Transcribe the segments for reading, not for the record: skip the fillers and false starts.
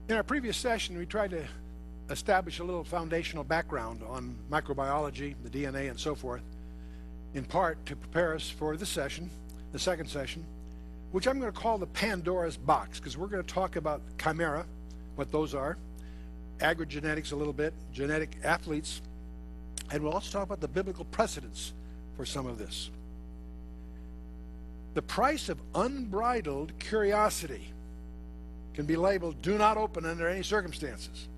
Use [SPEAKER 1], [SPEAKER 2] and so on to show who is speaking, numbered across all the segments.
[SPEAKER 1] In our previous session, we tried to establish a little foundational background on microbiology, the DNA, and so forth, in part to prepare us for this session, the second session, which I'm going to call the Pandora's Box, because we're going to talk about chimera, what those are, agrogenetics a little bit, genetic athletes, and we'll also talk about the biblical precedents for some of this. The price of unbridled curiosity can be labeled, do not open under any circumstances.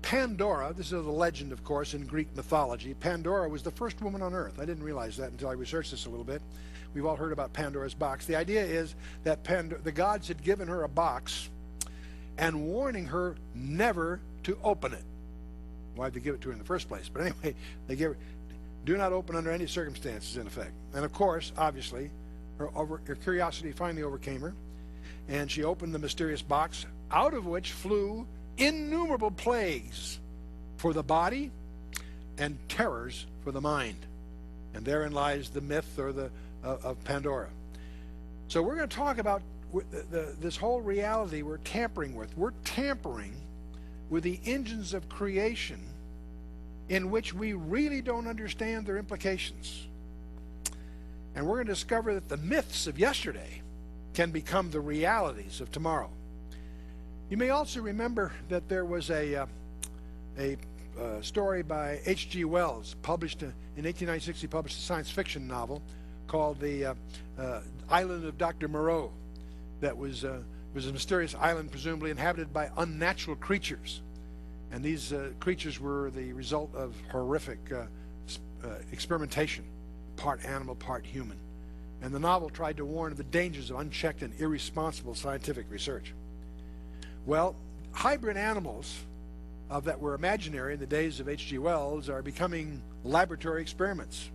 [SPEAKER 1] Pandora, this is a legend, of course, in Greek mythology. Pandora was the first woman on earth. I didn't realize that until I researched this a little bit. We've all heard about Pandora's box. The idea is that the gods had given her a box and warning her never to open it. Why'd they give it to her in the first place? But anyway, they gave her, do not open under any circumstances, in effect. And of course, obviously, her curiosity finally overcame her, and she opened the mysterious box, out of which flew innumerable plagues for the body and terrors for the mind. And therein lies the myth or of Pandora. So we're going to talk about this whole reality we're tampering with. We're tampering with the engines of creation in which we really don't understand their implications. And we're going to discover that the myths of yesterday can become the realities of tomorrow. You may also remember that there was a story by H.G. Wells, published in 1896. He published a science fiction novel called The Island of Dr. Moreau. That was a mysterious island, presumably inhabited by unnatural creatures. And these creatures were the result of horrific experimentation, part animal, part human. And the novel tried to warn of the dangers of unchecked and irresponsible scientific research. Well, hybrid animals that were imaginary in the days of H.G. Wells are becoming laboratory experiments.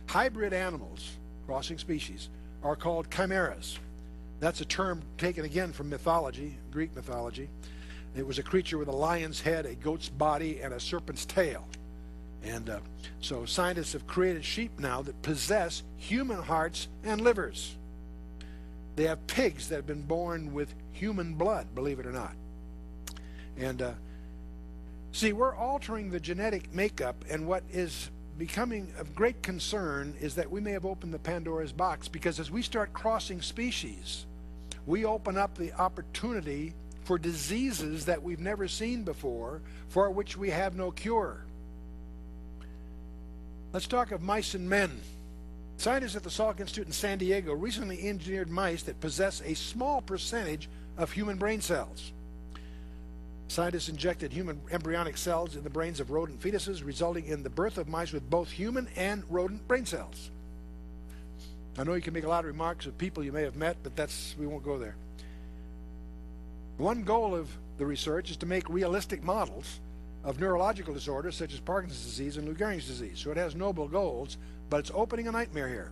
[SPEAKER 1] Hybrid animals, crossing species, are called chimeras. That's a term taken again from mythology, Greek mythology. It was a creature with a lion's head, a goat's body, and a serpent's tail. And so scientists have created sheep now that possess human hearts and livers. They have pigs that have been born with human blood, believe it or not. And see, we're altering the genetic makeup, and what is becoming of great concern is that we may have opened the Pandora's box, because as we start crossing species, we open up the opportunity for diseases that we've never seen before, for which we have no cure. Let's talk of mice and men. Scientists at the Salk Institute in San Diego recently engineered mice that possess a small percentage of human brain cells. Scientists injected human embryonic cells in the brains of rodent fetuses, resulting in the birth of mice with both human and rodent brain cells. I know you can make a lot of remarks of people you may have met, but we won't go there. One goal of the research is to make realistic models of neurological disorders such as Parkinson's disease and Lou Gehrig's disease. So it has noble goals, but it's opening a nightmare here.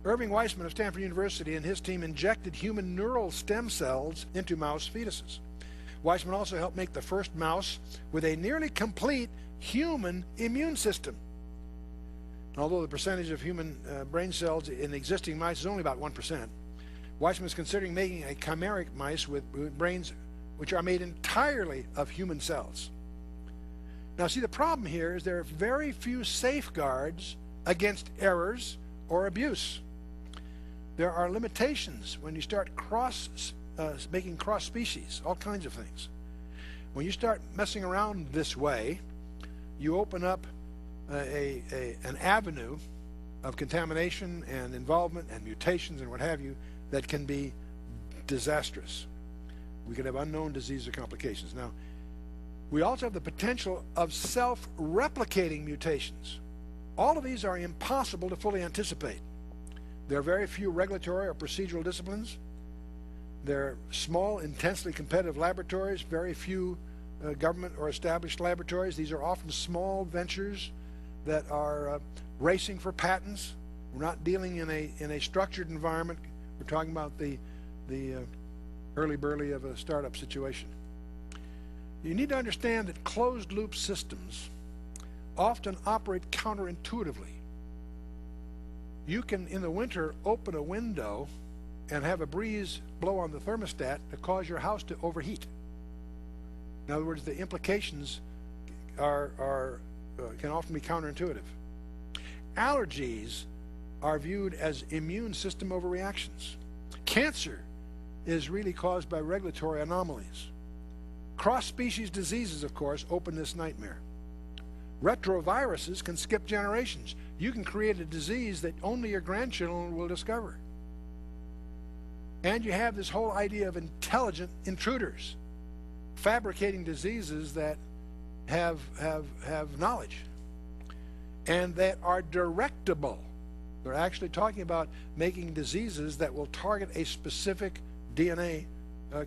[SPEAKER 1] Irving Weissman of Stanford University and his team injected human neural stem cells into mouse fetuses. Weissman also helped make the first mouse with a nearly complete human immune system. Although the percentage of human brain cells in existing mice is only about 1%, Weissman is considering making a chimeric mice with brains which are made entirely of human cells. Now, see, the problem here is there are very few safeguards against errors or abuse. There are limitations when you start making cross species, all kinds of things. When you start messing around this way, you open up an avenue of contamination and involvement and mutations and what have you that can be disastrous. We could have unknown disease or complications. Now, we also have the potential of self-replicating mutations. All of these are impossible to fully anticipate. There are very few regulatory or procedural disciplines. There are small, intensely competitive laboratories, very few government or established laboratories. These are often small ventures that are racing for patents. We're not dealing in a structured environment. We're talking about the hurly-burly of a startup situation. You need to understand that closed-loop systems often operate counterintuitively. You can, in the winter, open a window and have a breeze blow on the thermostat to cause your house to overheat. In other words, the implications can often be counterintuitive. Allergies are viewed as immune system overreactions. Cancer is really caused by regulatory anomalies. Cross-species diseases, of course, open this nightmare. Retroviruses can skip generations. You can create a disease that only your grandchildren will discover. And you have this whole idea of intelligent intruders fabricating diseases that have knowledge and that are directable. They're actually talking about making diseases that will target a specific DNA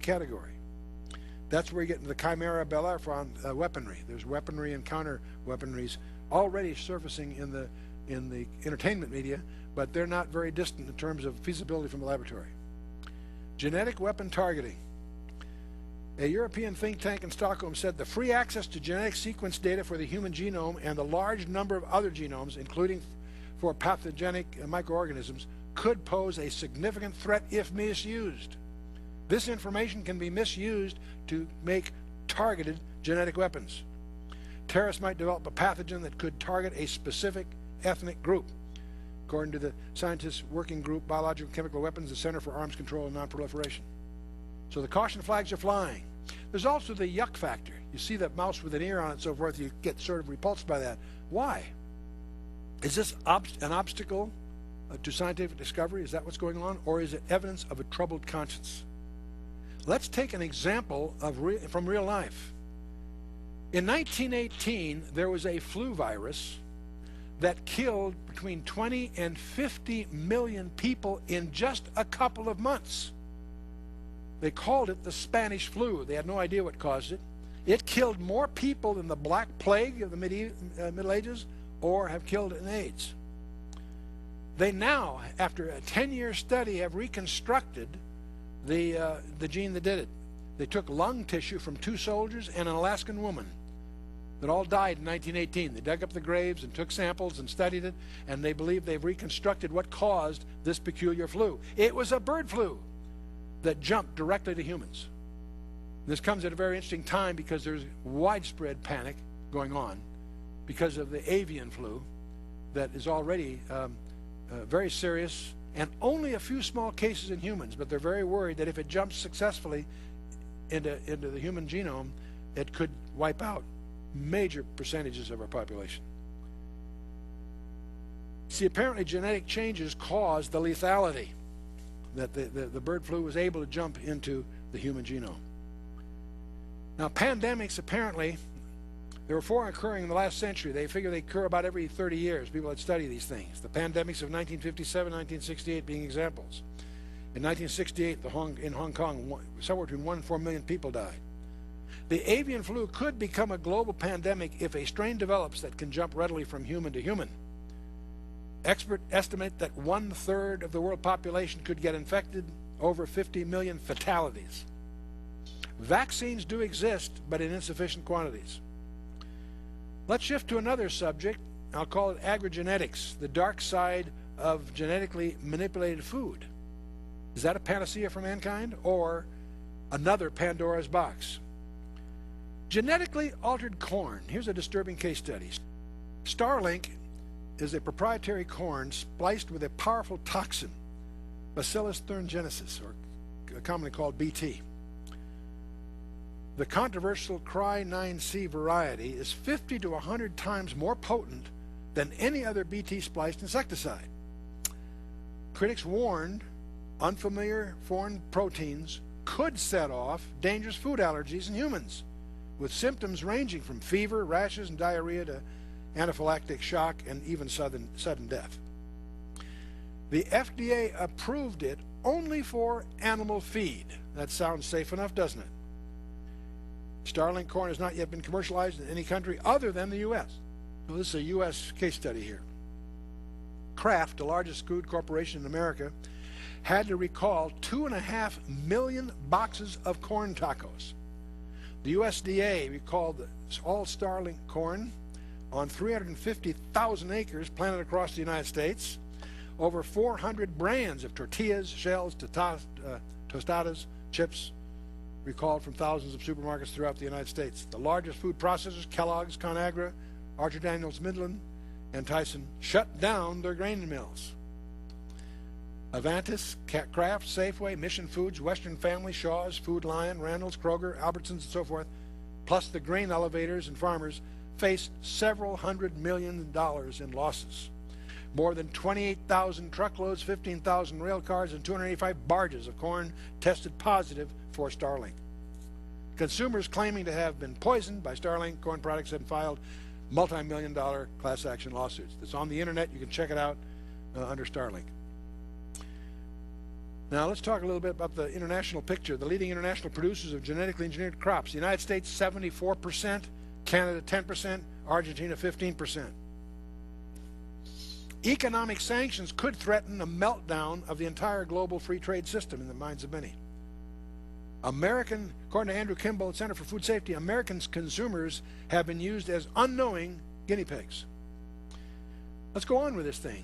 [SPEAKER 1] category. That's where you get into the Chimera Bellerophon weaponry. There's weaponry and counter weaponries already surfacing in the entertainment media, but they're not very distant in terms of feasibility from the laboratory. Genetic weapon targeting. A European think tank in Stockholm said the free access to genetic sequence data for the human genome and the large number of other genomes, including for pathogenic microorganisms, could pose a significant threat if misused. This information can be misused to make targeted genetic weapons. Terrorists might develop a pathogen that could target a specific ethnic group, according to the Scientists Working Group, Biological and Chemical Weapons, the Center for Arms Control and Non-Proliferation. So the caution flags are flying. There's also the yuck factor. You see that mouse with an ear on it and so forth, you get sort of repulsed by that. Why? Is this an obstacle to scientific discovery? Is that what's going on? Or is it evidence of a troubled conscience? Let's take an example from real life. In 1918, there was a flu virus that killed between 20 and 50 million people in just a couple of months. They called it the Spanish flu. They had no idea what caused it. It killed more people than the Black Plague of the Middle Ages or have killed in AIDS. They now, after a 10-year study, have reconstructed the gene that did it. They took lung tissue from 2 soldiers and an Alaskan woman that all died in 1918. They dug up the graves and took samples and studied it, and they believe they've reconstructed what caused this peculiar flu. It was a bird flu that jumped directly to humans. This comes at a very interesting time because there's widespread panic going on because of the avian flu that is already very serious, and only a few small cases in humans, but they're very worried that if it jumps successfully into the human genome, it could wipe out major percentages of our population. See, apparently genetic changes cause the lethality that the bird flu was able to jump into the human genome. Now, pandemics, apparently, there were 4 occurring in the last century. They figure they occur about every 30 years. People that study these things. The pandemics of 1957, 1968 being examples. In 1968, in Hong Kong, somewhere between 1 and 4 million people died. The avian flu could become a global pandemic if a strain develops that can jump readily from human to human. Experts estimate that 1/3 of the world population could get infected, over 50 million fatalities. Vaccines do exist, but in insufficient quantities. Let's shift to another subject. I'll call it agrigenetics, the dark side of genetically manipulated food. Is that a panacea for mankind or another Pandora's box? Genetically altered corn. Here's a disturbing case study. Starlink is a proprietary corn spliced with a powerful toxin, Bacillus thuringiensis, or commonly called BT. The controversial Cry9C variety is 50 to 100 times more potent than any other BT-spliced insecticide. Critics warned unfamiliar foreign proteins could set off dangerous food allergies in humans, with symptoms ranging from fever, rashes, and diarrhea to anaphylactic shock and even sudden death. The FDA approved it only for animal feed. That sounds safe enough, doesn't it? Starlink corn has not yet been commercialized in any country other than the U.S. So this is a U.S. case study here. Kraft, the largest food corporation in America, had to recall 2.5 million boxes of corn tacos. The USDA recalled all Starlink corn on 350,000 acres planted across the United States, over 400 brands of tortillas, shells, tostadas, chips, recalled from thousands of supermarkets throughout the United States. The largest food processors, Kellogg's, ConAgra, Archer Daniels Midland, and Tyson, shut down their grain mills. Avantis, Kraft, Safeway, Mission Foods, Western Family, Shaw's, Food Lion, Randall's, Kroger, Albertsons, and so forth, plus the grain elevators and farmers, face several $100 million in losses. More than 28,000 truckloads, 15,000 rail cars, and 285 barges of corn tested positive for Starlink. Consumers claiming to have been poisoned by Starlink corn products have filed multi-million-dollar class action lawsuits. It's on the internet. You can check it out under Starlink. Now let's talk a little bit about the international picture. The leading international producers of genetically engineered crops. The United States, 74%, Canada, 10%, Argentina, 15%. Economic sanctions could threaten a meltdown of the entire global free trade system in the minds of many. According to Andrew Kimball at Center for Food Safety, American consumers have been used as unknowing guinea pigs. Let's go on with this thing.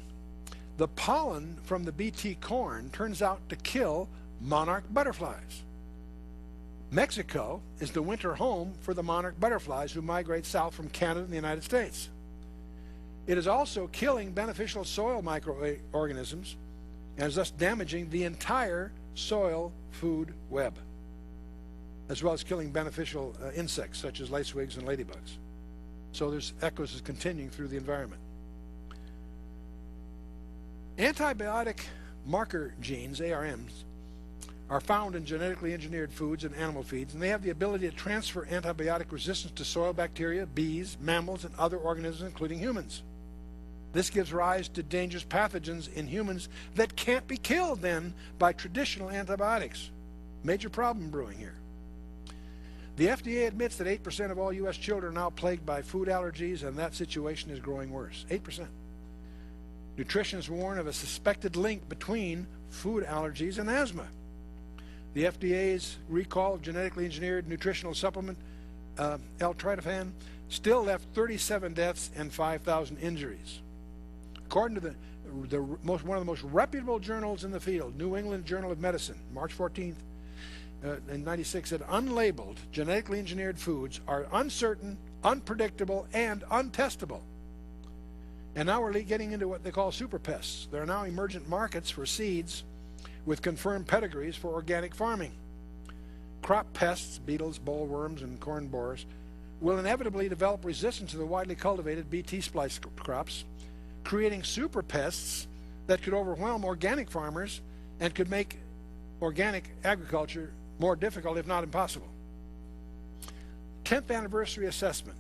[SPEAKER 1] The pollen from the BT corn turns out to kill monarch butterflies. Mexico is the winter home for the monarch butterflies who migrate south from Canada and the United States. It is also killing beneficial soil microorganisms and is thus damaging the entire soil food web, as well as killing beneficial insects such as lacewings and ladybugs. So there's echoes is continuing through the environment. Antibiotic marker genes, ARMs, are found in genetically engineered foods and animal feeds, and they have the ability to transfer antibiotic resistance to soil bacteria, bees, mammals, and other organisms, including humans. This gives rise to dangerous pathogens in humans that can't be killed then by traditional antibiotics. Major problem brewing here. The FDA admits that 8% of all U.S. children are now plagued by food allergies, and that situation is growing worse. 8%. Nutritionists warn of a suspected link between food allergies and asthma. The FDA's recall of genetically engineered nutritional supplement, L-tryptophan, still left 37 deaths and 5,000 injuries. According to one of the most reputable journals in the field, New England Journal of Medicine, March 14th, in 96, said unlabeled genetically engineered foods are uncertain, unpredictable, and untestable. And now we're getting into what they call super pests. There are now emergent markets for seeds with confirmed pedigrees for organic farming. Crop pests, beetles, bollworms, and corn borers, will inevitably develop resistance to the widely cultivated Bt splice crops, creating super pests that could overwhelm organic farmers and could make organic agriculture more difficult, if not impossible. 10th anniversary assessment.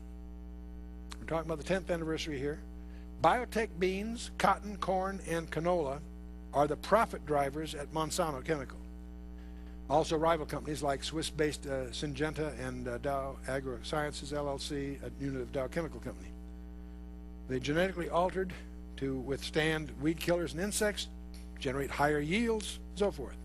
[SPEAKER 1] We're talking about the 10th anniversary here. Biotech beans, cotton, corn, and canola are the profit drivers at Monsanto Chemical. Also rival companies like Swiss-based Syngenta and Dow AgroSciences LLC, a unit of Dow Chemical Company. They genetically altered to withstand weed killers and insects, generate higher yields, and so forth.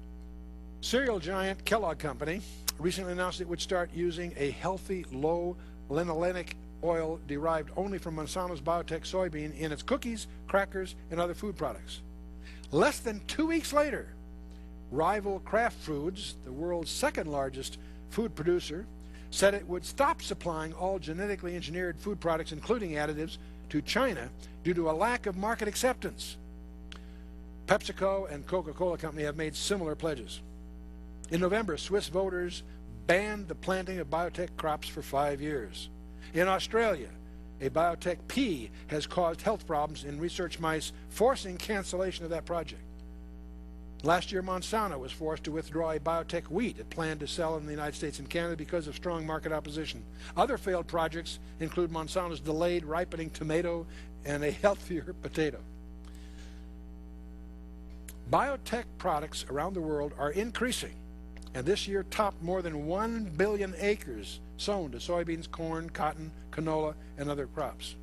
[SPEAKER 1] Cereal giant Kellogg Company recently announced it would start using a healthy, low linolenic oil derived only from Monsanto's biotech soybean in its cookies, crackers, and other food products. Less than 2 weeks later, rival Kraft Foods, the world's second largest food producer, said it would stop supplying all genetically engineered food products, including additives, to China due to a lack of market acceptance. PepsiCo and Coca-Cola Company have made similar pledges. In November, Swiss voters banned the planting of biotech crops for 5 years. In Australia, a biotech pea has caused health problems in research mice, forcing cancellation of that project. Last year, Monsanto was forced to withdraw a biotech wheat it planned to sell in the United States and Canada because of strong market opposition. Other failed projects include Monsanto's delayed ripening tomato and a healthier potato. Biotech products around the world are increasing, and this year topped more than 1 billion acres sown to soybeans, corn, cotton, canola, and other crops.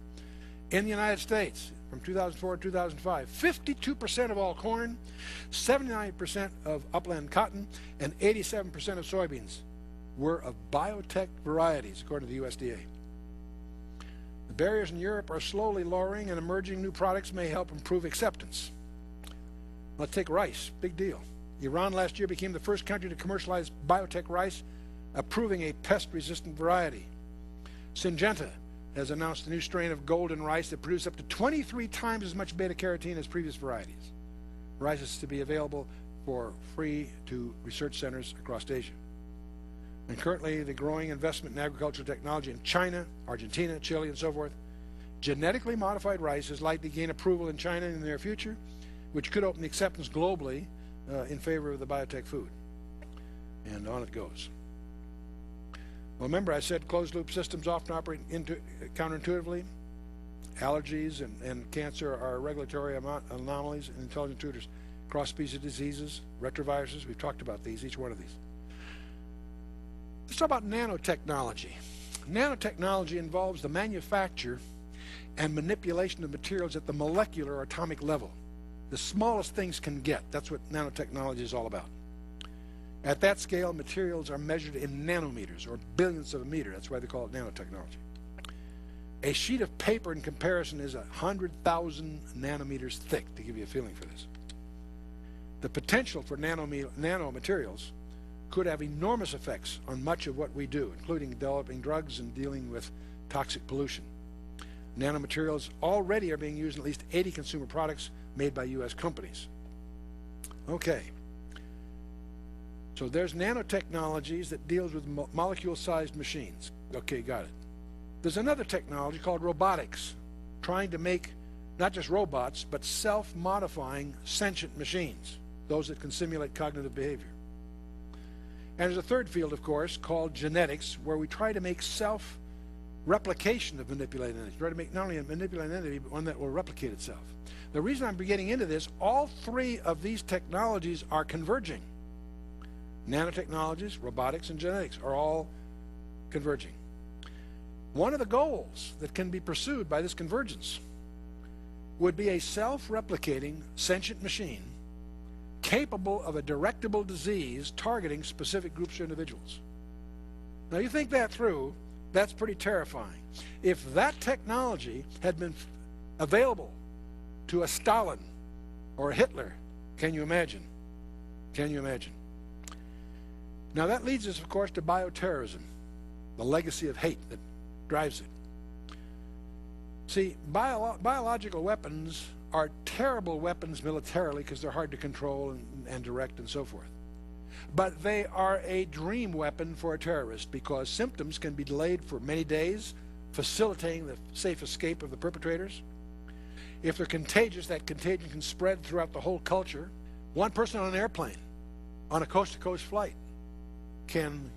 [SPEAKER 1] In the United States, from 2004 to 2005, 52% of all corn, 79% of upland cotton, and 87% of soybeans were of biotech varieties, according to the USDA. The barriers in Europe are slowly lowering, and emerging new products may help improve acceptance. Let's take rice, big deal. Iran last year became the first country to commercialize biotech rice approving a pest-resistant variety. Syngenta has announced a new strain of golden rice that produces up to 23 times as much beta-carotene as previous varieties. Rice is to be available for free to research centers across Asia. And currently, the growing investment in agricultural technology in China, Argentina, Chile, and so forth, genetically modified rice is likely to gain approval in China in the near future, which could open acceptance globally in favor of the biotech food. And on it goes. Well, remember I said closed-loop systems often operate counterintuitively. Allergies and cancer are regulatory anomalies and intelligent intruders. Cross-species diseases, retroviruses, we've talked about these, each one of these. Let's talk about nanotechnology. Nanotechnology involves the manufacture and manipulation of materials at the molecular or atomic level. The smallest things can get. That's what nanotechnology is all about. At that scale, materials are measured in nanometers, or billionths of a meter. That's why they call it nanotechnology. A sheet of paper, in comparison, is 100,000 nanometers thick, to give you a feeling for this. The potential for nanomaterials could have enormous effects on much of what we do, including developing drugs and dealing with toxic pollution. Nanomaterials already are being used in at least 80 consumer products made by U.S. companies. Okay. So there's nanotechnologies that deals with molecule-sized machines. Okay, got it. There's another technology called robotics, trying to make not just robots, but self-modifying sentient machines, those that can simulate cognitive behavior. And there's a third field, of course, called genetics, where we try to make self-replication of manipulated entities. Try to make not only a manipulated entity, but one that will replicate itself. The reason I'm getting into this, all three of these technologies are converging. Nanotechnologies, robotics, and genetics are all converging. One of the goals that can be pursued by this convergence would be a self-replicating sentient machine capable of a directable disease targeting specific groups or individuals. Now you think that through, that's pretty terrifying. If that technology had been available to a Stalin or a Hitler, can you imagine? Can you imagine? Now that leads us, of course, to bioterrorism, the legacy of hate that drives it. See, biological weapons are terrible weapons militarily because they're hard to control and direct and so forth. But they are a dream weapon for a terrorist because symptoms can be delayed for many days, facilitating the safe escape of the perpetrators. If they're contagious, that contagion can spread throughout the whole culture. One person on an airplane, on a coast-to-coast flight, can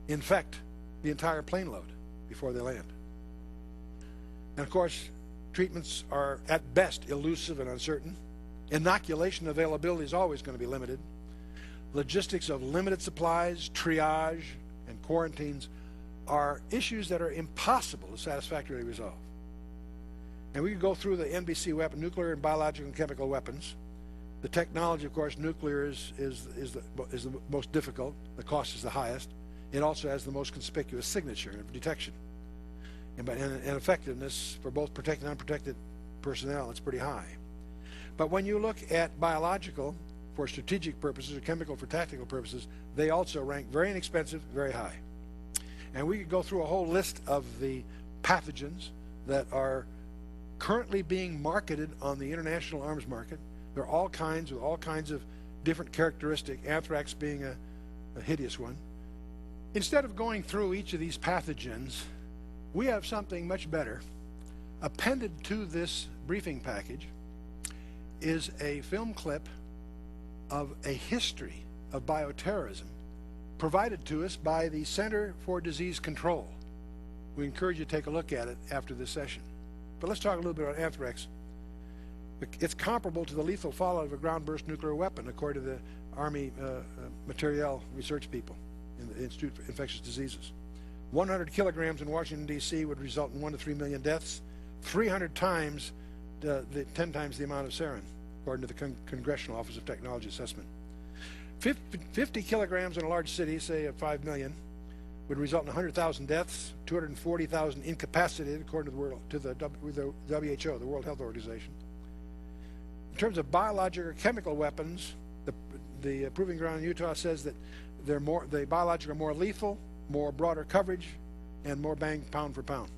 [SPEAKER 1] infect the entire plane load before they land. And of course, treatments are at best elusive and uncertain. Inoculation availability is always going to be limited. Logistics of limited supplies, triage, and quarantines are issues that are impossible to satisfactorily resolve. And we could go through the NBC weapon, nuclear and biological and chemical weapons. The technology, of course, nuclear is the most difficult. The cost is the highest. It also has the most conspicuous signature of detection. And effectiveness for both protected and unprotected personnel, it's pretty high. But when you look at biological for strategic purposes or chemical for tactical purposes, they also rank very inexpensive, very high. And we could go through a whole list of the pathogens that are currently being marketed on the international arms market. There are all kinds with all kinds of different characteristics, anthrax being a hideous one. Instead of going through each of these pathogens, we have something much better. Appended to this briefing package is a film clip of a history of bioterrorism provided to us by the Center for Disease Control. We encourage you to take a look at it after this session. But let's talk a little bit about anthrax. It's comparable to the lethal fallout of a ground-burst nuclear weapon, according to the Army Materiel research people in the Institute for Infectious Diseases. 100 kilograms in Washington, D.C. would result in 1 to 3 million deaths, 300 times, 10 times the amount of sarin, according to the Congressional Office of Technology Assessment. 50 kilograms in a large city, say of 5 million, would result in 100,000 deaths, 240,000 incapacitated, according to the WHO, the World Health Organization. In terms of biological or chemical weapons, the proving ground in Utah says that the biological are more lethal, more broader coverage, and more bang pound for pound.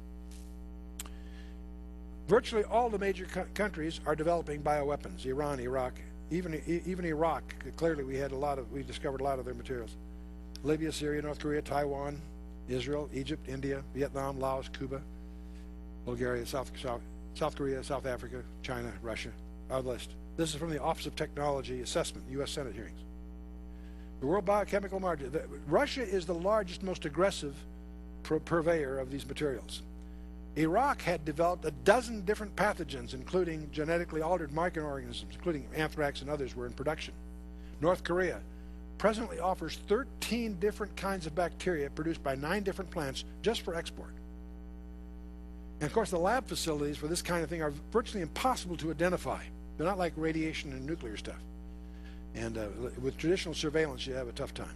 [SPEAKER 1] Virtually all the major countries are developing bioweapons. Iran, Iraq, even Iraq. Clearly, we discovered a lot of their materials. Libya, Syria, North Korea, Taiwan, Israel, Egypt, India, Vietnam, Laos, Cuba, Bulgaria, South Korea, South Africa, China, Russia. Our list. This is from the Office of Technology Assessment, U.S. Senate hearings. The World Biochemical Market. Russia is the largest, most aggressive purveyor of these materials. Iraq had developed a dozen different pathogens, including genetically altered microorganisms, including anthrax and others, were in production. North Korea presently offers 13 different kinds of bacteria produced by 9 different plants just for export. And of course, the lab facilities for this kind of thing are virtually impossible to identify. They're not like radiation and nuclear stuff. And with traditional surveillance, you have a tough time.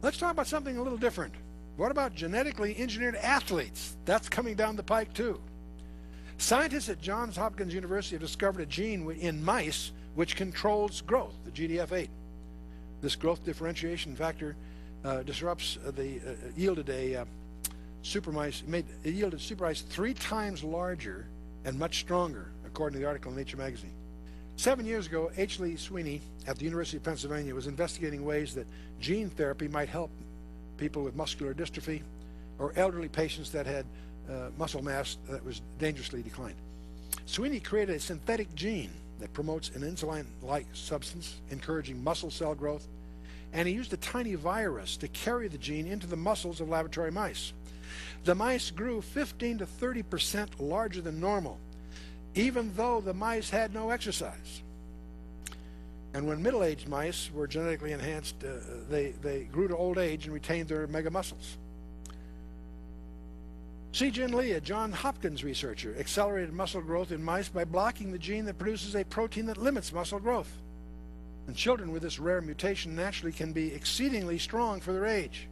[SPEAKER 1] Let's talk about something a little different. What about genetically engineered athletes? That's coming down the pike too. Scientists at Johns Hopkins University have discovered a gene in mice which controls growth, the GDF8. This growth differentiation factor disrupts yielded super mice 3 times larger and much stronger, according to the article in Nature magazine. 7 years ago, H. Lee Sweeney at the University of Pennsylvania was investigating ways that gene therapy might help people with muscular dystrophy or elderly patients that had muscle mass that was dangerously declined. Sweeney created a synthetic gene that promotes an insulin-like substance, encouraging muscle cell growth, and he used a tiny virus to carry the gene into the muscles of laboratory mice. The mice grew 15 to 30% larger than normal, even though the mice had no exercise. And when middle-aged mice were genetically enhanced, they grew to old age and retained their mega muscles. Si-Jin Lee, a Johns Hopkins researcher, accelerated muscle growth in mice by blocking the gene that produces a protein that limits muscle growth. And children with this rare mutation naturally can be exceedingly strong for their age.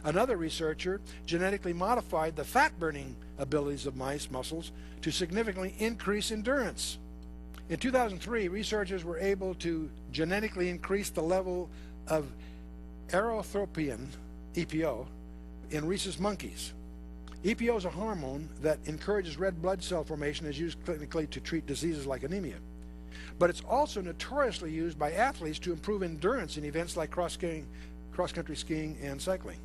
[SPEAKER 1] Another researcher genetically modified the fat-burning abilities of mice muscles to significantly increase endurance. In 2003, researchers were able to genetically increase the level of erythropoietin, EPO, in rhesus monkeys. EPO is a hormone that encourages red blood cell formation, as used clinically to treat diseases like anemia. But it's also notoriously used by athletes to improve endurance in events like cross-country skiing and cycling.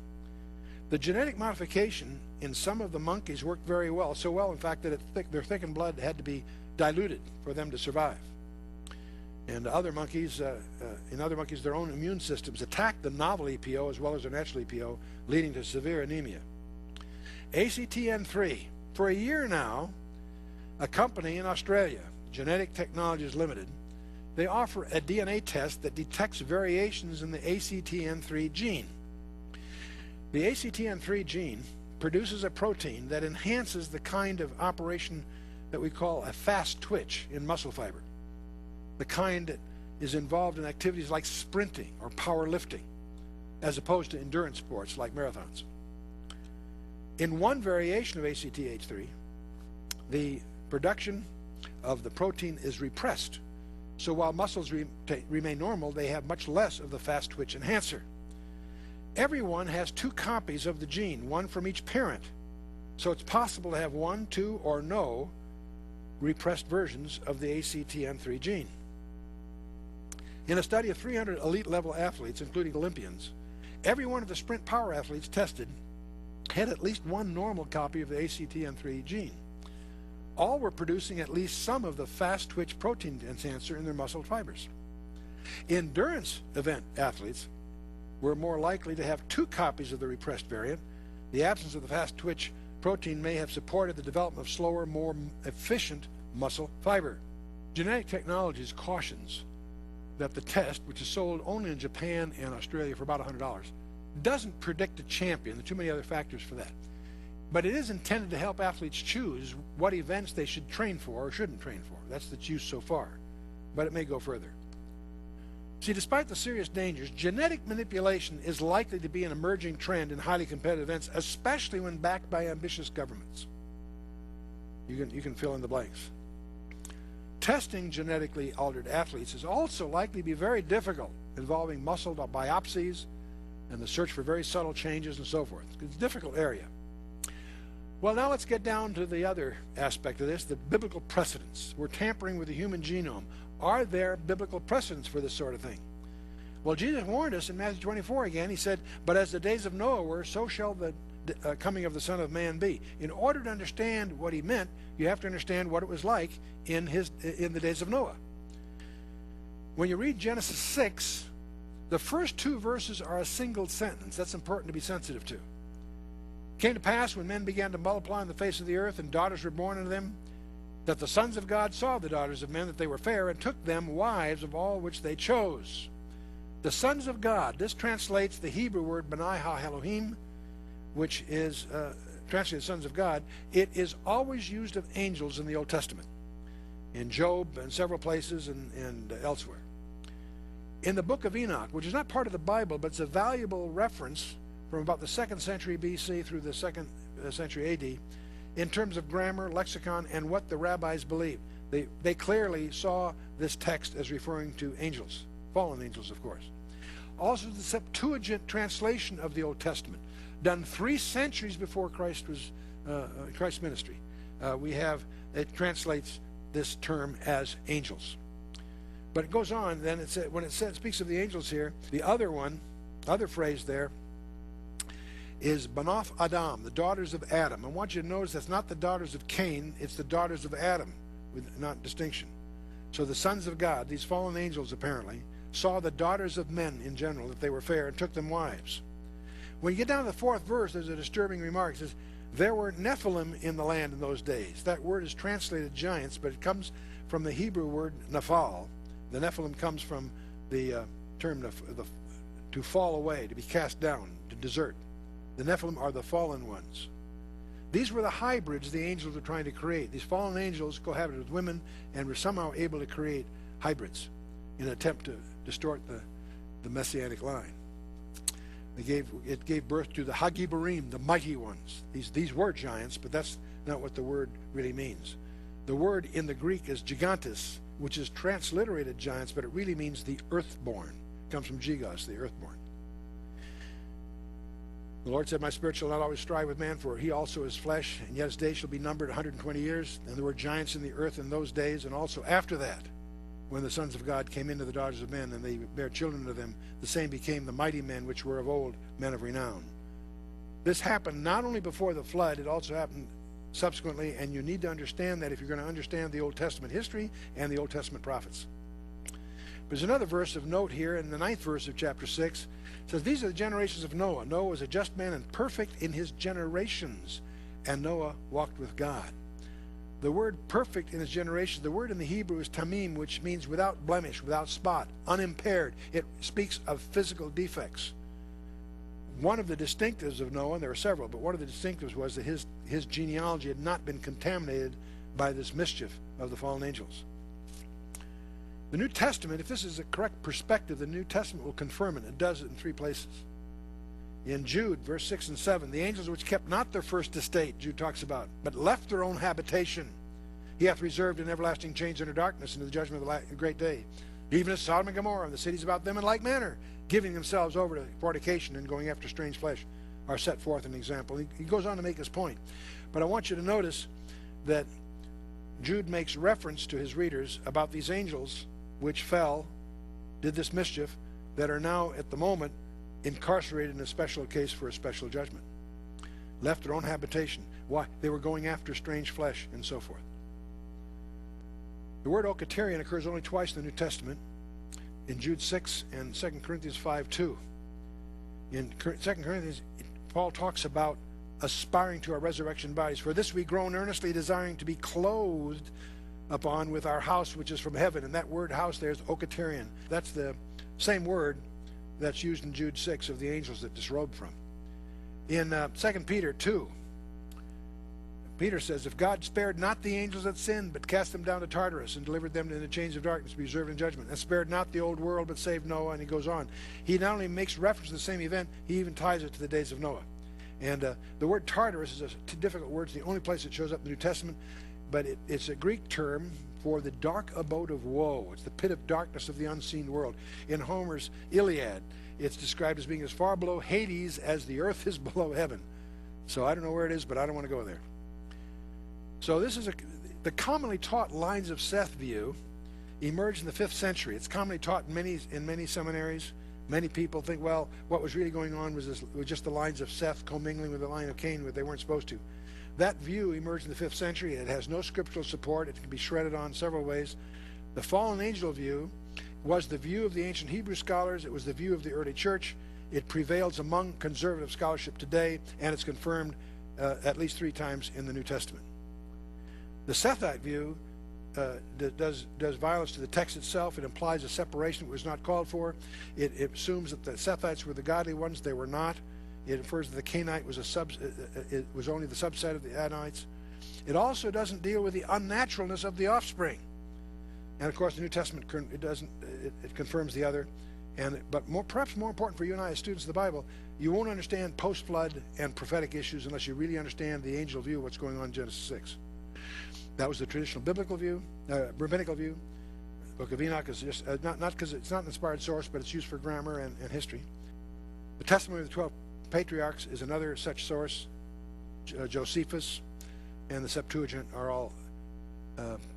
[SPEAKER 1] The genetic modification in some of the monkeys worked very well, so well in fact that their thickened blood had to be diluted for them to survive. And other monkeys, in other monkeys, their own immune systems attacked the novel EPO as well as their natural EPO, leading to severe anemia. ACTN3. For a year now, a company in Australia, Genetic Technologies Limited, they offer a DNA test that detects variations in the ACTN3 gene. The ACTN3 gene produces a protein that enhances the kind of operation that we call a fast twitch in muscle fiber, the kind that is involved in activities like sprinting or powerlifting, as opposed to endurance sports like marathons. In one variation of ACTH3, the production of the protein is repressed, so while muscles remain normal, they have much less of the fast twitch enhancer. Everyone has 2 copies of the gene, one from each parent, so it's possible to have 1, 2, or no repressed versions of the ACTN3 gene. In a study of 300 elite-level athletes, including Olympians, every one of the sprint power athletes tested had at least 1 normal copy of the ACTN3 gene. All were producing at least some of the fast twitch protein enhancer in their muscle fibers. Endurance event athletes were more likely to have 2 copies of the repressed variant. The absence of the fast twitch protein may have supported the development of slower, more efficient muscle fiber. Genetic Technologies cautions that the test, which is sold only in Japan and Australia for about $100, doesn't predict a champion. There are too many other factors for that. But it is intended to help athletes choose what events they should train for or shouldn't train for. That's its use so far, but it may go further. See, despite the serious dangers, genetic manipulation is likely to be an emerging trend in highly competitive events, especially when backed by ambitious governments. You can fill in the blanks. Testing genetically altered athletes is also likely to be very difficult, involving muscle biopsies, and the search for very subtle changes and so forth. It's a difficult area. Well, now let's get down to the other aspect of this, the biblical precedents. We're tampering with the human genome. Are there biblical precedents for this sort of thing? Well, Jesus warned us in Matthew 24 again. He said, "But as the days of Noah were, so shall the coming of the Son of Man be." In order to understand what he meant, you have to understand what it was like in the days of Noah. When you read Genesis 6, the first 2 verses are a single sentence. That's important to be sensitive to. It came to pass when men began to multiply on the face of the earth and daughters were born unto them, that the sons of God saw the daughters of men, that they were fair, and took them wives of all which they chose. The sons of God, this translates the Hebrew word Benai Ha-Elohim, which is translated sons of God. It is always used of angels in the Old Testament, in Job and several places and elsewhere. In the book of Enoch, which is not part of the Bible, but it's a valuable reference from about the 2nd century BC through the 2nd century AD, in terms of grammar, lexicon, and what the rabbis believed. They clearly saw this text as referring to angels, fallen angels, of course. Also, the Septuagint translation of the Old Testament, done 3 centuries before Christ's ministry. It translates this term as angels. But it goes on, then when it speaks of the angels here, the other phrase there is Banoth Adam, the daughters of Adam. I want you to notice that's not the daughters of Cain, it's the daughters of Adam, with not distinction. So the sons of God, these fallen angels apparently, saw the daughters of men in general, that they were fair, and took them wives. When you get down to the 4th verse, there's a disturbing remark. It says, "There were Nephilim in the land in those days." That word is translated giants, but it comes from the Hebrew word Nephal. The Nephilim comes from the term to fall away, to be cast down, to desert. The Nephilim are the fallen ones. These were the hybrids the angels were trying to create. These fallen angels cohabited with women and were somehow able to create hybrids in an attempt to distort the messianic line. It gave birth to the Hagibarim, the mighty ones. These were giants, but that's not what the word really means. The word in the Greek is gigantes, which is transliterated giants, but it really means the earthborn. It comes from gigos, the earthborn. The Lord said, "My spirit shall not always strive with man, for he also is flesh, and yet his days shall be numbered 120 years. And there were giants in the earth in those days, and also after that, when the sons of God came into the daughters of men, and they bare children to them, the same became the mighty men which were of old, men of renown." This happened not only before the flood, it also happened subsequently, and you need to understand that if you're going to understand the Old Testament history and the Old Testament prophets. There's another verse of note here in the 9th verse of chapter 6. It says, "These are the generations of Noah. Noah was a just man and perfect in his generations, and Noah walked with God." The word perfect in his generations, the word in the Hebrew is tamim, which means without blemish, without spot, unimpaired. It speaks of physical defects. One of the distinctives of Noah, and there are several, but one of the distinctives was that his genealogy had not been contaminated by this mischief of the fallen angels. The New Testament, if this is a correct perspective, the New Testament will confirm it. It does it in 3 places. In Jude, verse 6 and 7, "The angels which kept not their first estate," Jude talks about, "but left their own habitation, he hath reserved in everlasting chains under darkness into the judgment of the great day. Even as Sodom and Gomorrah and the cities about them in like manner, giving themselves over to fornication and going after strange flesh, are set forth an example." He goes on to make his point. But I want you to notice that Jude makes reference to his readers about these angels which fell, did this mischief, that are now at the moment incarcerated in a special case for a special judgment. Left their own habitation. Why? They were going after strange flesh and so forth. The word okaterion occurs only twice in the New Testament, in Jude 6 and 2 Corinthians 5:2. In 2 Corinthians, Paul talks about aspiring to our resurrection bodies. "For this we groan earnestly, desiring to be clothed upon with our house which is from heaven." And that word house there is okaterion. That's the same word that's used in Jude 6 of the angels that disrobed from. In 2 Peter 2, Peter says, "If God spared not the angels that sinned, but cast them down to Tartarus and delivered them in the chains of darkness to be reserved in judgment, and spared not the old world, but saved Noah," and he goes on. He not only makes reference to the same event, he even ties it to the days of Noah. And the word Tartarus is a difficult word. It's the only place it shows up in the New Testament, but it's a Greek term for the dark abode of woe. It's the pit of darkness of the unseen world. In Homer's Iliad, it's described as being as far below Hades as the earth is below heaven. So I don't know where it is, but I don't want to go there. So this is the commonly taught lines of Seth view emerged in the 5th century. It's commonly taught in many seminaries. Many people think, well, what was really going on was just the lines of Seth commingling with the line of Cain, but they weren't supposed to. That view emerged in the 5th century. It has no scriptural support. It can be shredded on several ways. The fallen angel view was the view of the ancient Hebrew scholars. It was the view of the early church. It prevails among conservative scholarship today, and it's confirmed at least 3 times in the New Testament. The Sethite view does violence to the text itself. It implies a separation that was not called for. It assumes that the Sethites were the godly ones. They were not. It infers that the Cainite was it was only the subset of the Adonites. It also doesn't deal with the unnaturalness of the offspring. And of course, the New Testament it confirms the other. But perhaps more important for you and I as students of the Bible, you won't understand post-flood and prophetic issues unless you really understand the angel view of what's going on in Genesis 6. That was the traditional biblical view, rabbinical view. The Book of Enoch is just not because it's not an inspired source, but it's used for grammar and history. The testimony of the 12 patriarchs is another such source. Josephus and the Septuagint are all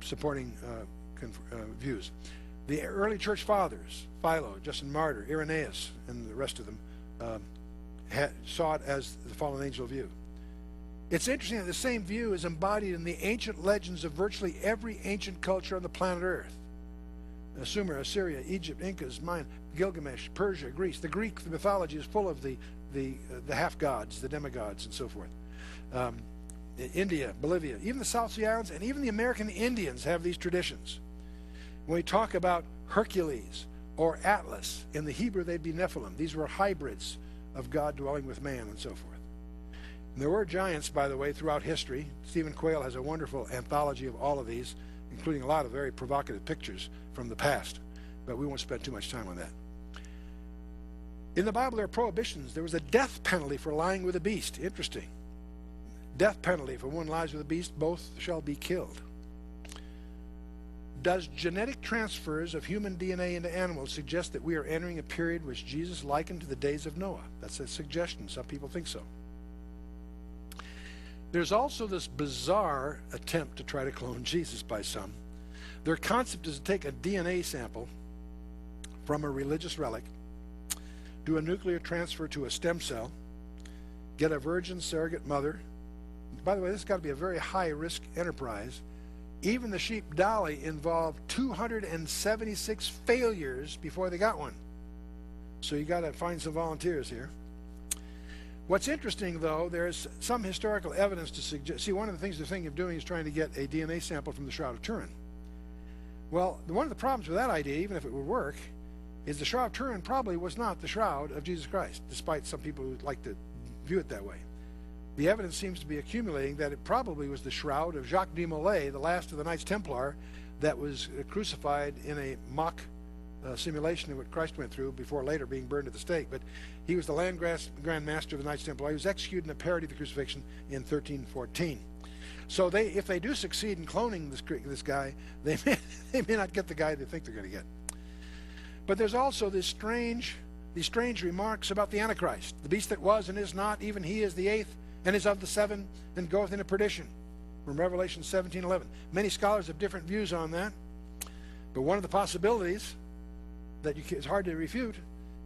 [SPEAKER 1] supporting views. The early church fathers, Philo, Justin Martyr, Irenaeus, and the rest of them saw it as the fallen angel view. It's interesting that the same view is embodied in the ancient legends of virtually every ancient culture on the planet Earth. Sumer, Assyria, Egypt, Incas, Mayan, Gilgamesh, Persia, Greece. The Greek mythology is full of the half-gods, the demigods, and so forth. India, Bolivia, even the South Sea Islands, and even the American Indians have these traditions. When we talk about Hercules or Atlas, in the Hebrew they'd be Nephilim. These were hybrids of God dwelling with man and so forth. And there were giants, by the way, throughout history. Stephen Quayle has a wonderful anthology of all of these, including a lot of very provocative pictures from the past. But we won't spend too much time on that. In the Bible, there are prohibitions. There was a death penalty for lying with a beast. Interesting. Death penalty. If one lies with a beast, both shall be killed. Does genetic transfers of human DNA into animals suggest that we are entering a period which Jesus likened to the days of Noah? That's a suggestion. Some people think so. There's also this bizarre attempt to try to clone Jesus by some. Their concept is to take a DNA sample from a religious relic, do a nuclear transfer to a stem cell, get a virgin surrogate mother. By the way, this has got to be a very high-risk enterprise. Even the sheep Dolly involved 276 failures before they got one. So you got to find some volunteers here. What's interesting, though, there's some historical evidence to suggest. See, one of the things they're thinking of doing is trying to get a DNA sample from the Shroud of Turin. Well, one of the problems with that idea, even if it would work, is the Shroud of Turin probably was not the shroud of Jesus Christ, despite some people who like to view it that way. The evidence seems to be accumulating that it probably was the shroud of Jacques de Molay, the last of the Knights Templar, that was crucified in a mock simulation of what Christ went through before later being burned at the stake. But he was the Grand Master of the Knights Templar. He was executed in a parody of the crucifixion in 1314. So if they do succeed in cloning this guy, they may not get the guy they think they're going to get. But there's also these strange remarks about the Antichrist, the beast that was and is not, even he is the 8th, and is of the 7, and goeth into perdition, from Revelation 17:11. Many scholars have different views on that, but one of the possibilities that it's hard to refute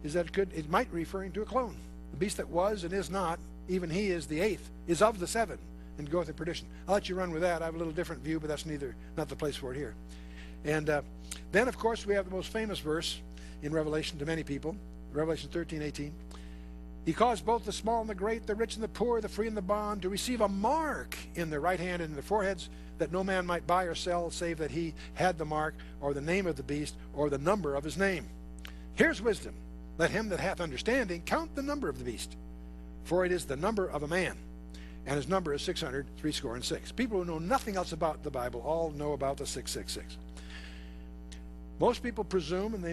[SPEAKER 1] is that it might be referring to a clone. The beast that was and is not, even he is the 8th, is of the 7, and goeth in perdition. I'll let you run with that. I have a little different view, but that's not the place for it here. And then, of course, we have the most famous verse in Revelation to many people, Revelation 13:18. He caused both the small and the great, the rich and the poor, the free and the bond, to receive a mark in their right hand and in their foreheads, that no man might buy or sell, save that he had the mark, or the name of the beast, or the number of his name. Here's wisdom. Let him that hath understanding count the number of the beast, for it is the number of a man, and his number is 666. People who know nothing else about the Bible all know about the 666. Most people presume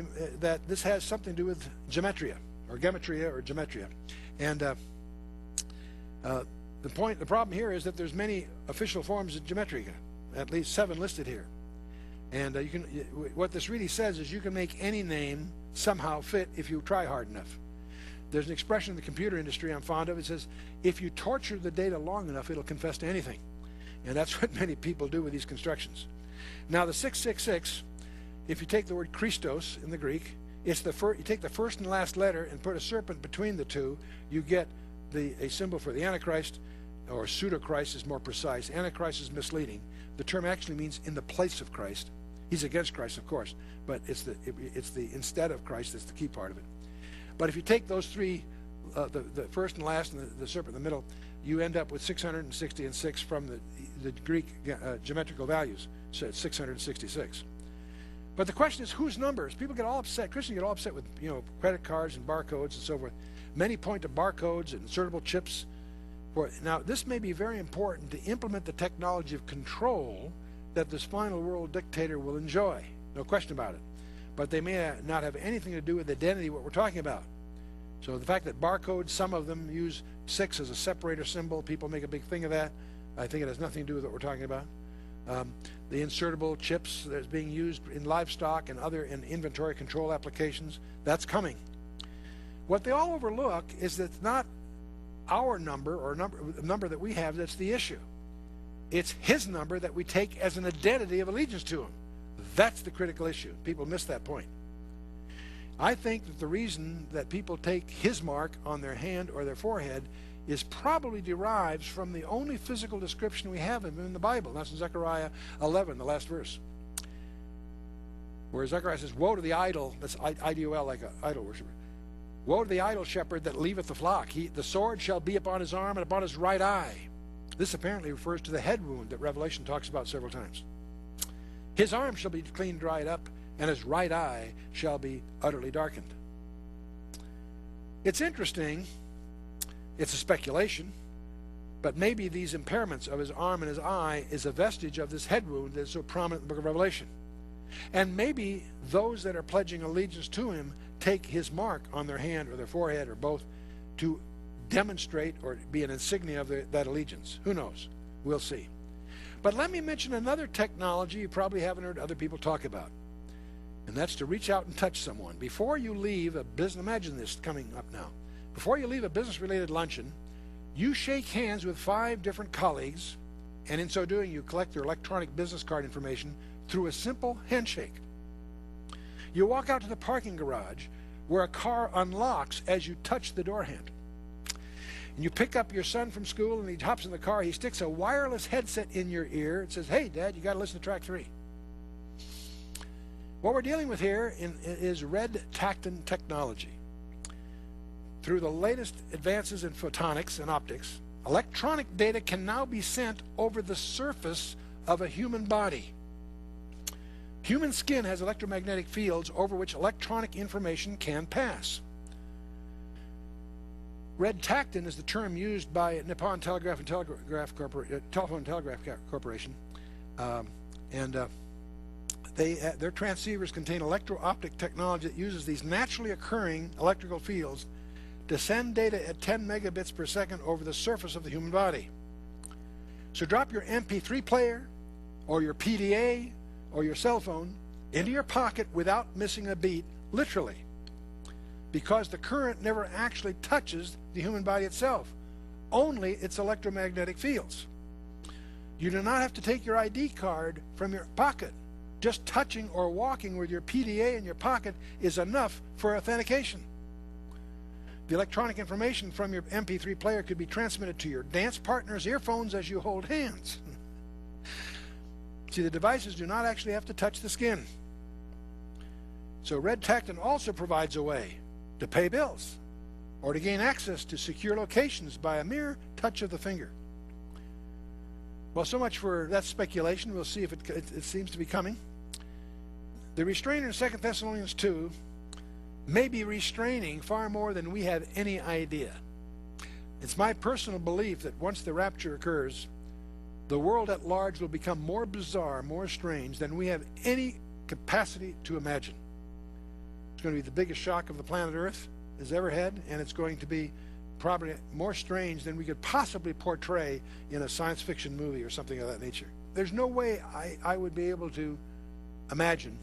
[SPEAKER 1] that this has something to do with gematria, or gematria. And the problem here is that there's many official forms of gematria, at least 7 listed here. And what this really says is you can make any name somehow fit if you try hard enough. There's an expression in the computer industry I'm fond of. It says, if you torture the data long enough, it'll confess to anything. And that's what many people do with these constructions. Now, the 666, if you take the word Christos in the Greek, it's you take the first and last letter and put a serpent between the two, you get a symbol for the Antichrist, or pseudo-Christ is more precise. Antichrist is misleading. The term actually means in the place of Christ. He's against Christ, of course, but it's the instead of Christ that's the key part of it. But if you take those three, the first and last and the serpent in the middle, you end up with 660 and 6 from the Greek geometrical values. So it's 666. But the question is, whose numbers? People get all upset. Christians get all upset with credit cards and barcodes and so forth. Many point to barcodes and insertable chips. Now, this may be very important to implement the technology of control that this final world dictator will enjoy. No question about it. But they may not have anything to do with identity, what we're talking about. So the fact that barcodes, some of them use 6 as a separator symbol, people make a big thing of that. I think it has nothing to do with what we're talking about. The insertable chips that's being used in livestock and other inventory control applications, that's coming. What they all overlook is that it's not our number or number that we have that's the issue. It's his number that we take as an identity of allegiance to him. That's the critical issue. People miss that point. I think that the reason that people take his mark on their hand or their forehead is probably derives from the only physical description we have of him in the Bible. That's in Zechariah 11, the last verse, where Zechariah says, woe to the idol, that's I-D-O-L, like an idol worshiper. Woe to the idol shepherd that leaveth the flock. The sword shall be upon his arm and upon his right eye. This apparently refers to the head wound that Revelation talks about several times. His arm shall be clean dried up, and his right eye shall be utterly darkened. It's interesting. It's a speculation, but maybe these impairments of his arm and his eye is a vestige of this head wound that's so prominent in the book of Revelation. And maybe those that are pledging allegiance to him take his mark on their hand or their forehead or both to demonstrate or be an insignia of that allegiance. Who knows? We'll see. But let me mention another technology you probably haven't heard other people talk about, and that's to reach out and touch someone. Before you leave a business, imagine this coming up now. Before you leave a business-related luncheon, you shake hands with 5 different colleagues, and in so doing, you collect their electronic business card information through a simple handshake. You walk out to the parking garage where a car unlocks as you touch the door handle. And you pick up your son from school, and he hops in the car. He sticks a wireless headset in your ear. It says, hey, Dad, you got to listen to track 3. What we're dealing with here is red tacton technology. Through the latest advances in photonics and optics, electronic data can now be sent over the surface of a human body. Human skin has electromagnetic fields over which electronic information can pass. Red tacton is the term used by Nippon Telephone and Telegraph Corporation, their transceivers contain electro-optic technology that uses these naturally occurring electrical fields to send data at 10 megabits per second over the surface of the human body. So drop your MP3 player or your PDA or your cell phone into your pocket without missing a beat, literally, because the current never actually touches the human body itself, only its electromagnetic fields. You do not have to take your ID card from your pocket. Just touching or walking with your PDA in your pocket is enough for authentication. The electronic information from your MP3 player could be transmitted to your dance partner's earphones as you hold hands. See, the devices do not actually have to touch the skin. So red tacton also provides a way to pay bills or to gain access to secure locations by a mere touch of the finger. Well, so much for that speculation. We'll see if it seems to be coming. The restrainer in 2 Thessalonians 2 may be restraining far more than we have any idea. It's my personal belief that once the rapture occurs, the world at large will become more bizarre, more strange than we have any capacity to imagine. It's going to be the biggest shock of the planet Earth has ever had, and it's going to be probably more strange than we could possibly portray in a science fiction movie or something of that nature. There's no way I would be able to imagine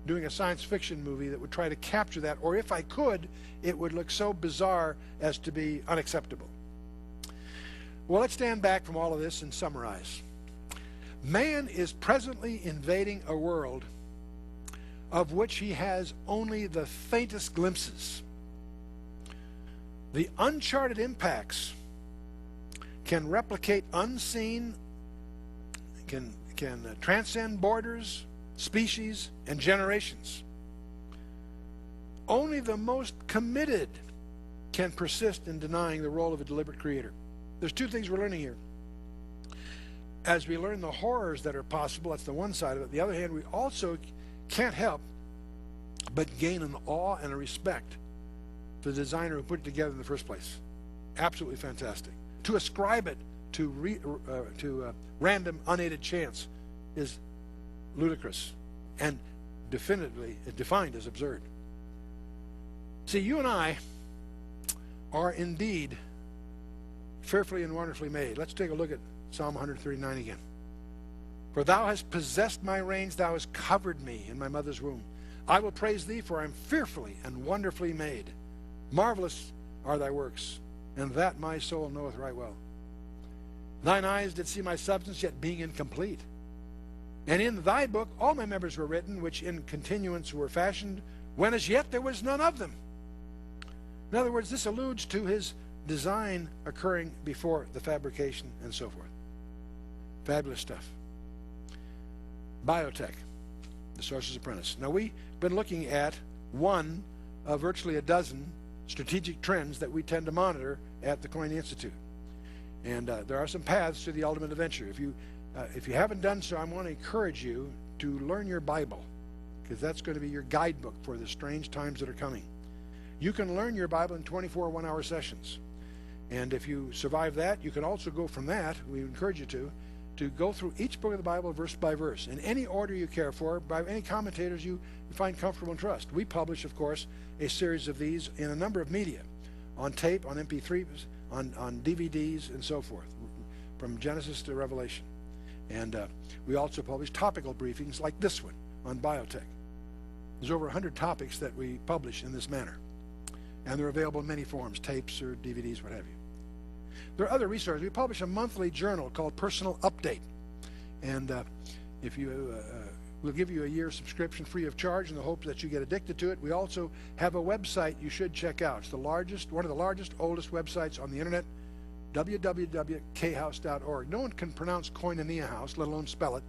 [SPEAKER 1] doing a science fiction movie that would try to capture that, or if I could, it would look so bizarre as to be unacceptable. Well, let's stand back from all of this and summarize. Man is presently invading a world of which he has only the faintest glimpses. The uncharted impacts can replicate unseen, can transcend borders, species, and generations. Only the most committed can persist in denying the role of a deliberate creator. There's two things we're learning here. As we learn the horrors that are possible, that's the one side of it. The other hand, we also can't help but gain an awe and a respect for the designer who put it together in the first place. Absolutely fantastic. To ascribe it to random, unaided chance is ludicrous and definitively defined as absurd. See, you and I are indeed fearfully and wonderfully made. Let's take a look at Psalm 139 again. For thou hast possessed my reins, thou hast covered me in my mother's womb. I will praise thee, for I am fearfully and wonderfully made. Marvelous are thy works, and that my soul knoweth right well. Thine eyes did see my substance, yet being incomplete. And in thy book all my members were written, which in continuance were fashioned, when as yet there was none of them. In other words, this alludes to his design occurring before the fabrication and so forth. Fabulous stuff. Biotech, the Sorcerer's Apprentice. Now, we've been looking at one of virtually a dozen strategic trends that we tend to monitor at the Koine Institute. And there are some paths to the ultimate adventure. If you haven't done so, I want to encourage you to learn your Bible, because that's going to be your guidebook for the strange times that are coming. You can learn your Bible in 24 one-hour sessions. And if you survive that, you can also go from that, we encourage you to go through each book of the Bible verse by verse, in any order you care for, by any commentators you find comfortable and trust. We publish, of course, a series of these in a number of media, on tape, on MP3s, on DVDs, and so forth, from Genesis to Revelation. And we also publish topical briefings like this one on biotech. There's over 100 topics that we publish in this manner. And they're available in many forms, tapes or DVDs, what have you. There are other resources. We publish a monthly journal called Personal Update. And if you we'll give you a year subscription free of charge in the hope that you get addicted to it. We also have a website you should check out. It's one of the largest, oldest websites on the internet, www.khouse.org. No one can pronounce Koinonia House, let alone spell it.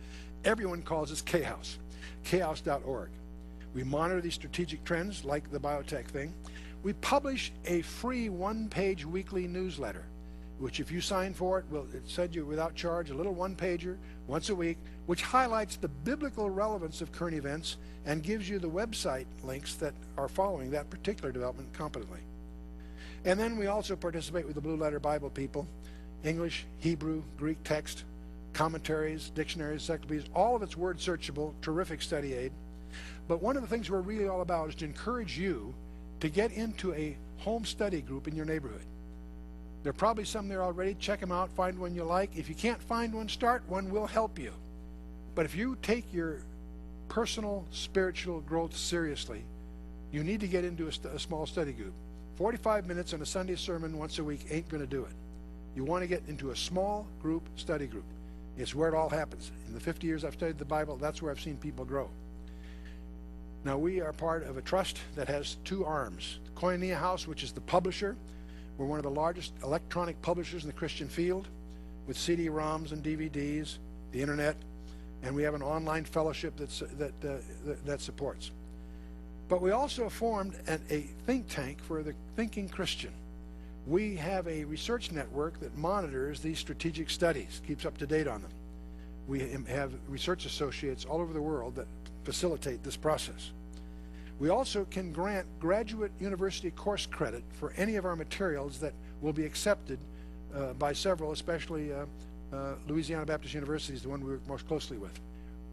[SPEAKER 1] Everyone calls us K-House, khouse.org. We monitor these strategic trends like the biotech thing. We publish a free one-page weekly newsletter, which if you sign for it, will send you without charge a little one-pager once a week, which highlights the biblical relevance of current events and gives you the website links that are following that particular development competently. And then we also participate with the Blue Letter Bible people, English, Hebrew, Greek text, commentaries, dictionaries, encyclopedias, all of it's word searchable, terrific study aid. But one of the things we're really all about is to encourage you to get into a home study group in your neighborhood. There are probably some there already. Check them out, find one you like. If you can't find one, start one. We'll help you. But if you take your personal spiritual growth seriously, you need to get into a small study group. 45 minutes on a Sunday sermon once a week ain't going to do it. You want to get into a small group study group. It's where it all happens. In the 50 years I've studied the Bible, that's where I've seen people grow. Now, we are part of a trust that has two arms. The Koinonia House, which is the publisher. We're one of the largest electronic publishers in the Christian field, with CD-ROMs and DVDs, the internet, and we have an online fellowship that supports. But we also formed a think tank for the thinking Christian. We have a research network that monitors these strategic studies, keeps up to date on them. We have research associates all over the world that facilitate this process. We also can grant graduate university course credit for any of our materials that will be accepted by several, especially Louisiana Baptist University is the one we work most closely with.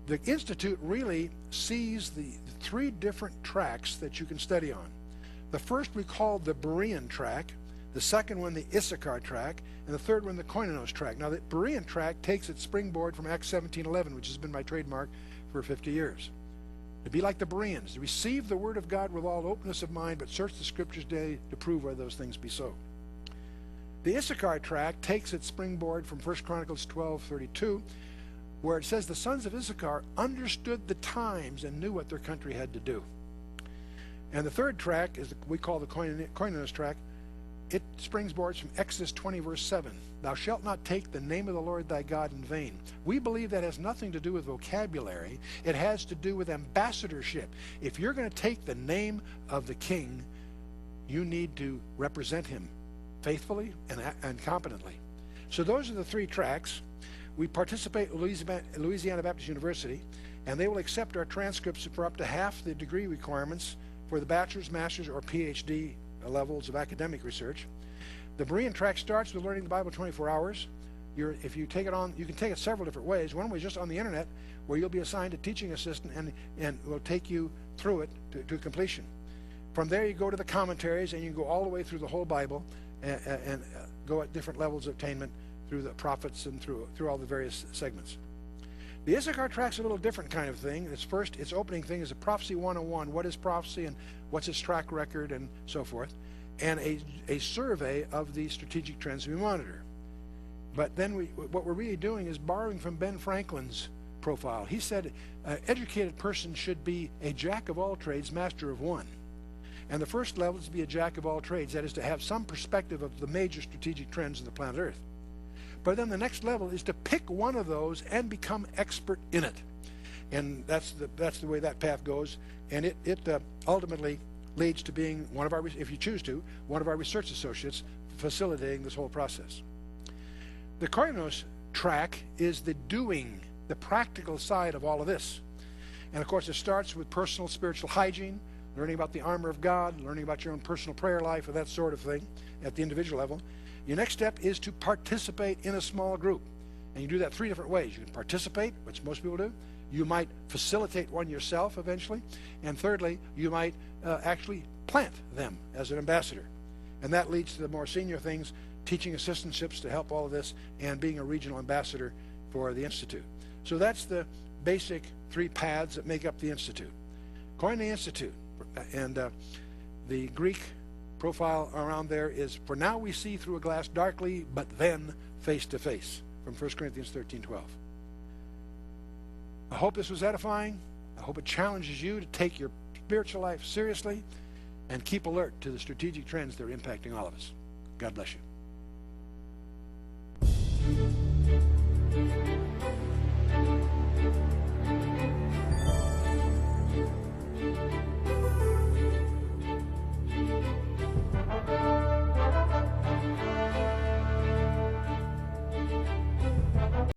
[SPEAKER 1] The Institute really sees the three different tracks that you can study on. The first we call the Berean track, the second one the Issachar track, and the third one the Koinonos track. Now the Berean track takes its springboard from Acts 17:11, which has been my trademark for 50 years. To be like the Bereans, to receive the word of God with all openness of mind, but search the scriptures daily to prove whether those things be so. The Issachar tract takes its springboard from 1 Chronicles 12:32, where it says the sons of Issachar understood the times and knew what their country had to do. And the third tract is we call the Koinonos tract. It springboards from Exodus 20 verse 7. Thou shalt not take the name of the Lord thy God in vain. We believe that has nothing to do with vocabulary. It has to do with ambassadorship. If you're going to take the name of the king, you need to represent him faithfully and competently. So those are the three tracts. We participate at Louisiana Baptist University, and they will accept our transcripts for up to half the degree requirements for the bachelor's, master's, or PhD levels of academic research. The Berean track starts with learning the Bible 24 hours. If you take it on, you can take it several different ways. One way is just on the internet, where you'll be assigned a teaching assistant and will take you through it to completion. From there you go to the commentaries, and you can go all the way through the whole Bible and go at different levels of attainment through the prophets and through all the various segments. The Issachar track's a little different kind of thing. Its opening thing is a Prophecy 101. What is prophecy and what's its track record and so forth, and a survey of the strategic trends we monitor. But then what we're really doing is borrowing from Ben Franklin's profile. He said an educated person should be a jack of all trades, master of one. And the first level is to be a jack of all trades. That is to have some perspective of the major strategic trends of the planet Earth. But then the next level is to pick one of those and become expert in it. And that's the way that path goes. And it ultimately leads to being one of our, if you choose to, one of our research associates facilitating this whole process. The Koinonos track is the doing, the practical side of all of this. And of course it starts with personal spiritual hygiene, learning about the armor of God, learning about your own personal prayer life, and that sort of thing at the individual level. Your next step is to participate in a small group. And you do that three different ways. You can participate, which most people do. You might facilitate one yourself eventually. And thirdly, you might actually plant them as an ambassador. And that leads to the more senior things, teaching assistantships to help all of this, and being a regional ambassador for the Institute. So that's the basic three paths that make up the Institute. Koine Institute, and the Greek profile around there is, for now we see through a glass darkly, but then face to face, from 1 Corinthians 13:12. I hope this was edifying. I hope it challenges you to take your spiritual life seriously and keep alert to the strategic trends that are impacting all of us. God bless you.